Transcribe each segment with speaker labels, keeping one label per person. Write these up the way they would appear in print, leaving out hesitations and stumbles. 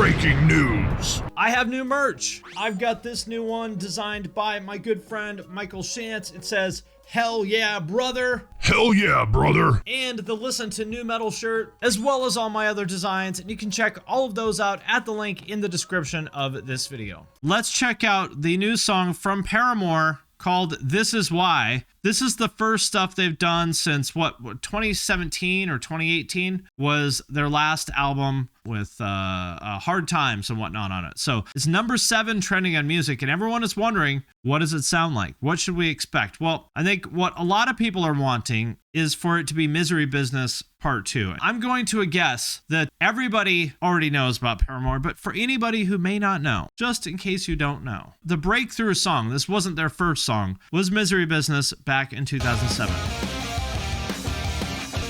Speaker 1: Breaking news.
Speaker 2: I have new merch. I've got this new one designed by my good friend Michael Shantz. It says, "Hell yeah, brother."
Speaker 1: Hell yeah, brother.
Speaker 2: And the Listen to New Metal shirt, as well as all my other designs. And you can check all of those out at the link in the description of this video. Let's check out the new song from Paramore called This Is Why. This is the first stuff they've done since what 2017 or 2018 was their last album with Hard Times and whatnot on it. So it's number 7 trending on music, and everyone is wondering, what does it sound like? What should we expect? Well, I think what a lot of people are wanting is for it to be Misery Business Part 2. I'm going to guess that everybody already knows about Paramore, but for anybody who may not know, just in case you don't know, the breakthrough song, this wasn't their first song, was Misery Business back in 2007.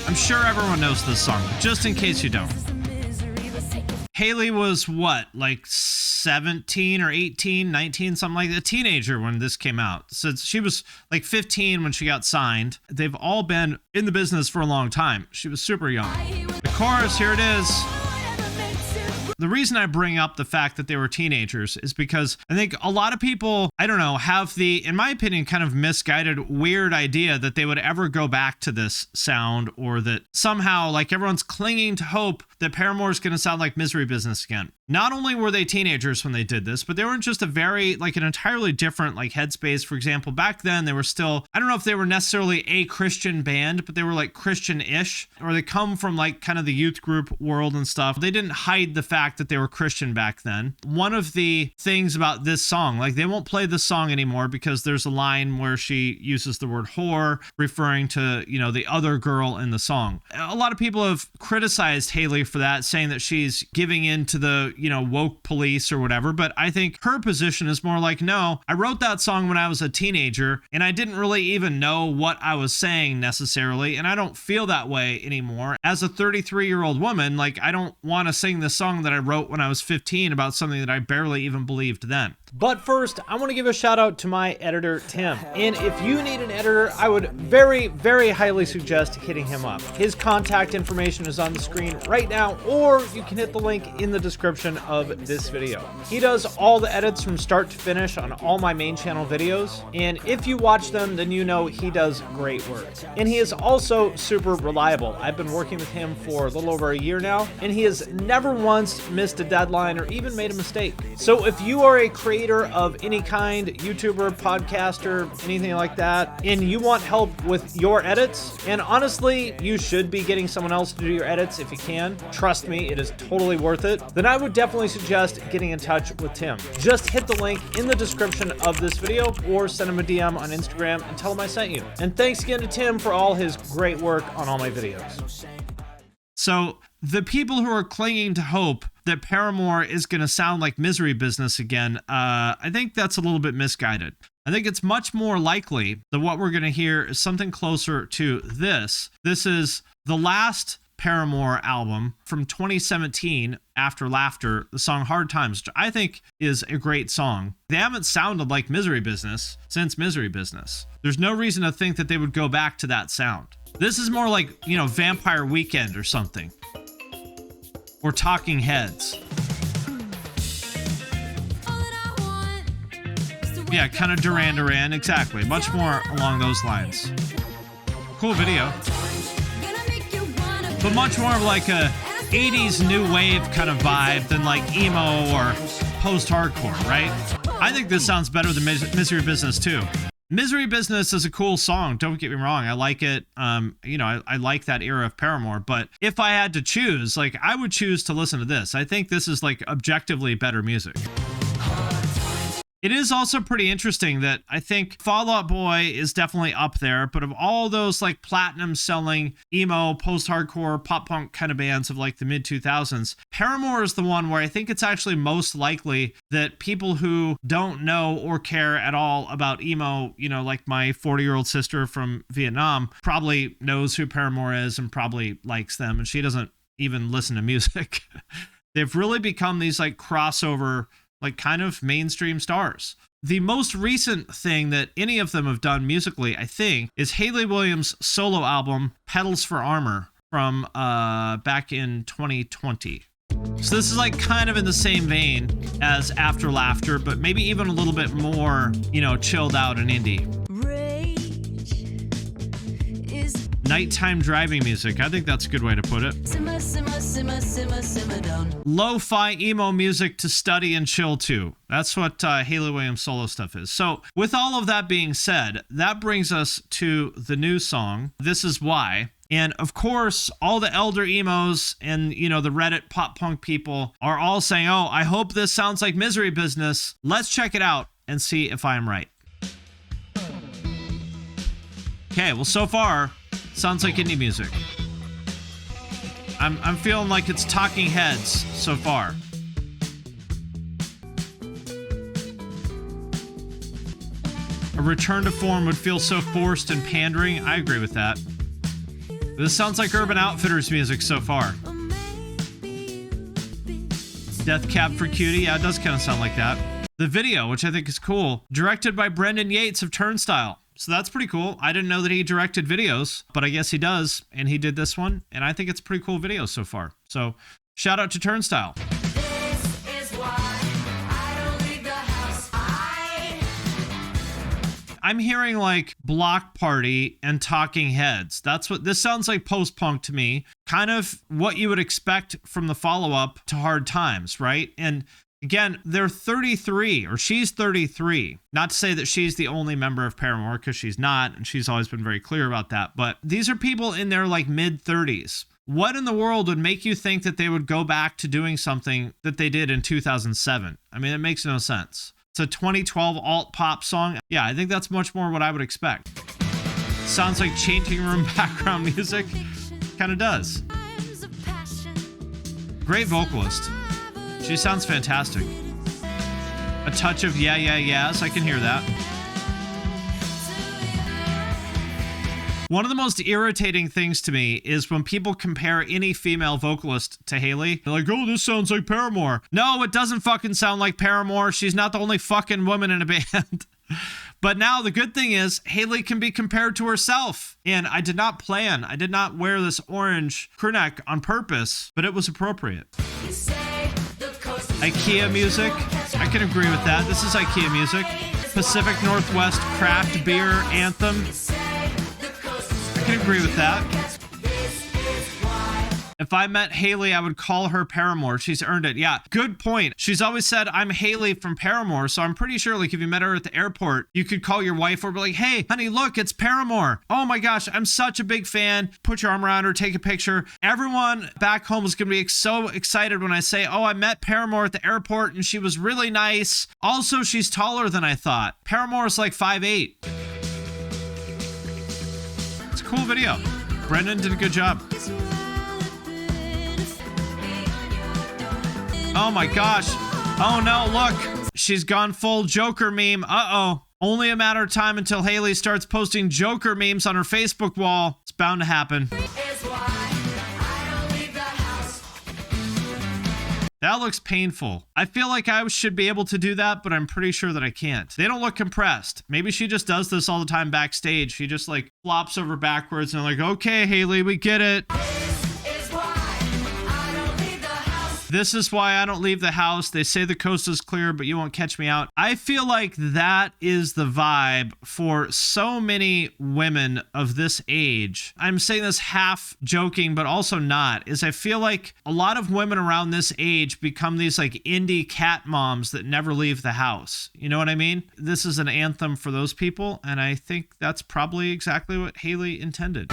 Speaker 2: I'm sure everyone knows this song, but just in case you don't. Hayley was what, like 17 or 18, 19, something like that, a teenager when this came out. So she was like 15 when she got signed. They've all been in the business for a long time. She was super young. The chorus, here it is. The reason I bring up the fact that they were teenagers is because I think a lot of people, I don't know, have the, in my opinion, kind of misguided, weird idea that they would ever go back to this sound, or that somehow, like, everyone's clinging to hope that Paramore is going to sound like Misery Business again. Not only were they teenagers when they did this, but they were in just a very, like, an entirely different, like, headspace. For example, back then they were still, I don't know if they were necessarily a Christian band, but they were like Christian-ish, or they come from like kind of the youth group world and stuff. They didn't hide the fact that they were Christian back then. One of the things about this song, like, they won't play this song anymore because there's a line where she uses the word whore, referring to, you know, the other girl in the song. A lot of people have criticized Hayley for that, saying that she's giving in to the, you know, woke police or whatever, but I think her position is more like, no, I wrote that song when I was a teenager and I didn't really even know what I was saying necessarily, and I don't feel that way anymore. As a 33-year-old woman, like, I don't want to sing the song that I wrote when I was 15 about something that I barely even believed then. But first, I want to give a shout out to my editor, Tim. And if you need an editor, I would very, very highly suggest hitting him up. His contact information is on the screen right now, or you can hit the link in the description of this video. He does all the edits from start to finish on all my main channel videos, and if you watch them, then you know he does great work. And he is also super reliable. I've been working with him for a little over a year now, and he has never once missed a deadline or even made a mistake. So if you are a creator of any kind, YouTuber, podcaster, anything like that, and you want help with your edits, and honestly, you should be getting someone else to do your edits if you can. Trust me, it is totally worth it. Then I would definitely suggest getting in touch with Tim. Just hit the link in the description of this video or send him a DM on Instagram and tell him I sent you. And thanks again to Tim for all his great work on all my videos. So the people who are clinging to hope that Paramore is going to sound like Misery Business again, I think that's a little bit misguided. I think it's much more likely that what we're going to hear is something closer to this. This is the last Paramore album from 2017, After Laughter, the song Hard Times, which I think is a great song. They haven't sounded like Misery Business since Misery Business. There's no reason to think that they would go back to that sound. This is more like, you know, Vampire Weekend or something. Or Talking Heads. Yeah, kind of Duran Duran, exactly. Much more along those lines. Cool video. But much more of like a 80s new wave kind of vibe than like emo or post-hardcore, right? I think this sounds better than Misery Business too. Misery Business is a cool song, don't get me wrong, I like it. You know, I like that era of Paramore, but if I had to choose, like, I would choose to listen to this. I think this is like objectively better music. It is also pretty interesting that I think Fall Out Boy is definitely up there, but of all those like platinum selling emo, post-hardcore, pop-punk kind of bands of like the mid-2000s, Paramore is the one where I think it's actually most likely that people who don't know or care at all about emo, you know, like my 40-year-old sister from Vietnam, probably knows who Paramore is and probably likes them, and she doesn't even listen to music. They've really become these like crossover, like kind of mainstream stars. The most recent thing that any of them have done musically, I think, is Hayley Williams' solo album, Petals For Armor, from back in 2020. So this is like kind of in the same vein as After Laughter, but maybe even a little bit more, you know, chilled out and indie. Nighttime driving music. I think that's a good way to put it.
Speaker 3: Simmer, simmer, simmer, simmer, simmer down.
Speaker 2: Lo-fi emo music to study and chill to. That's what Hayley Williams solo stuff is. So with all of that being said, that brings us to the new song, This Is Why. And of course, all the elder emos and, you know, the Reddit pop punk people are all saying, oh, I hope this sounds like Misery Business. Let's check it out and see if I'm right. Okay, well, so far, sounds like indie music. I'm feeling like it's Talking Heads so far. A return to form would feel so forced and pandering. I agree with that. This sounds like Urban Outfitters music so far. Death Cab for Cutie. Yeah, it does kind of sound like that. The video, which I think is cool, directed by Brendan Yates of Turnstile. So that's pretty cool. I didn't know that he directed videos, but I guess he does. And he did this one. And I think it's a pretty cool video so far. So shout out to Turnstile.
Speaker 3: This is why I don't leave the house.
Speaker 2: I'm hearing like Block Party and Talking Heads. That's what this sounds like, post-punk to me. Kind of what you would expect from the follow-up to Hard Times, right? And again, they're 33, or she's 33. Not to say that she's the only member of Paramore, because she's not, and she's always been very clear about that. But these are people in their like mid-30s. What in the world would make you think that they would go back to doing something that they did in 2007? I mean, it makes no sense. It's a 2012 alt-pop song. Yeah, I think that's much more what I would expect. Sounds like changing room background music. Kind of does. Great vocalist. She sounds fantastic. A touch of yeah, yeah, yes. I can hear that. One of the most irritating things to me is when people compare any female vocalist to Hayley. They're like, oh, this sounds like Paramore. No, it doesn't fucking sound like Paramore. She's not the only fucking woman in a band. But now the good thing is Hayley can be compared to herself. And I did not wear this orange crew neck on purpose, but it was appropriate. IKEA music. I can agree with that. This is IKEA music. Pacific Northwest craft beer anthem. I can agree with that. If I met Hayley, I would call her Paramore. She's earned it. Yeah, good point. She's always said, I'm Hayley from Paramore. So I'm pretty sure, like, if you met her at the airport, you could call your wife or be like, hey, honey, look, it's Paramore. Oh my gosh, I'm such a big fan. Put your arm around her, take a picture. Everyone back home is going to be so excited when I say, oh, I met Paramore at the airport and she was really nice. Also, she's taller than I thought. Paramore is like 5'8". It's a cool video. Brendan did a good job. Oh my gosh. Oh no, look. She's gone full Joker meme. Uh-oh. Only a matter of time until Hayley starts posting Joker memes on her Facebook wall. It's bound to happen. That looks painful. I feel like I should be able to do that, but I'm pretty sure that I can't. They don't look compressed. Maybe she just does this all the time backstage. She just like flops over backwards and like, okay, Hayley, we get it. This is why I don't leave the house. They say the coast is clear, but you won't catch me out. I feel like that is the vibe for so many women of this age. I'm saying this half joking, but also not, is I feel like a lot of women around this age become these like indie cat moms that never leave the house. You know what I mean? This is an anthem for those people, and I think that's probably exactly what Hayley intended.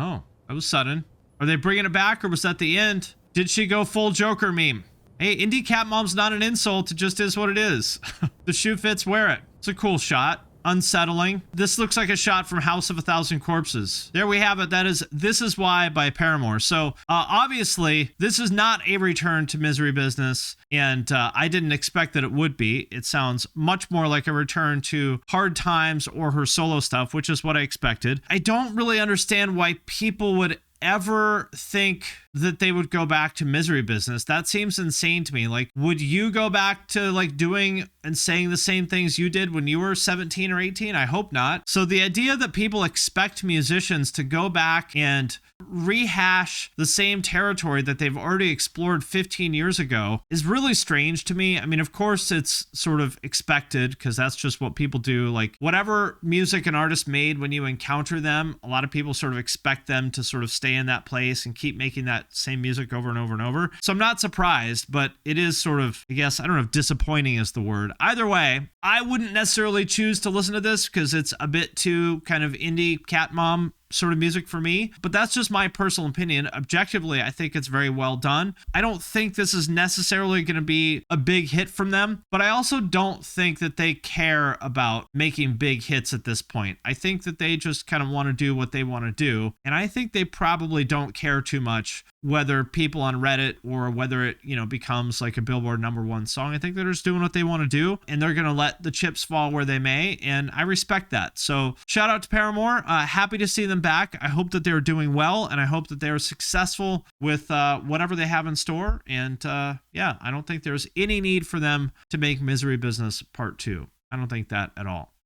Speaker 2: Oh, that was sudden. Are they bringing it back, or was that the end? Did she go full Joker meme? Hey, indie cat mom's not an insult. It just is what it is. The shoe fits, wear it. It's a cool shot. Unsettling. This looks like a shot from House of a Thousand Corpses. There we have it. That is This Is Why by Paramore. So obviously, this is not a return to Misery Business, and I didn't expect that it would be. It sounds much more like a return to Hard Times or her solo stuff, which is what I expected. I don't really understand why people would ever think that they would go back to Misery Business. That seems insane to me. Like, would you go back to like doing and saying the same things you did when you were 17 or 18? I hope not. So the idea that people expect musicians to go back and rehash the same territory that they've already explored 15 years ago is really strange to me. I mean, of course it's sort of expected because that's just what people do. Like, whatever music an artist made when you encounter them, a lot of people sort of expect them to sort of stay in that place and keep making that same music over and over and over. So I'm not surprised, but it is sort of, I guess, I don't know if disappointing is the word. Either way, I wouldn't necessarily choose to listen to this because it's a bit too kind of indie cat mom sort of music for me, but that's just my personal opinion. Objectively, I think it's very well done. I don't think this is necessarily going to be a big hit from them, but I also don't think that they care about making big hits at this point. I think that they just kind of want to do what they want to do, and I think they probably don't care too much whether people on Reddit or whether it, becomes like a Billboard #1 song. I think they're just doing what they want to do, and they're going to let the chips fall where they may, and I respect that. So shout out to Paramore. Happy to see them back. I hope that they're doing well, and I hope that they're successful with whatever they have in store. And yeah, I don't think there's any need for them to make Misery Business Part 2. I don't think that at all.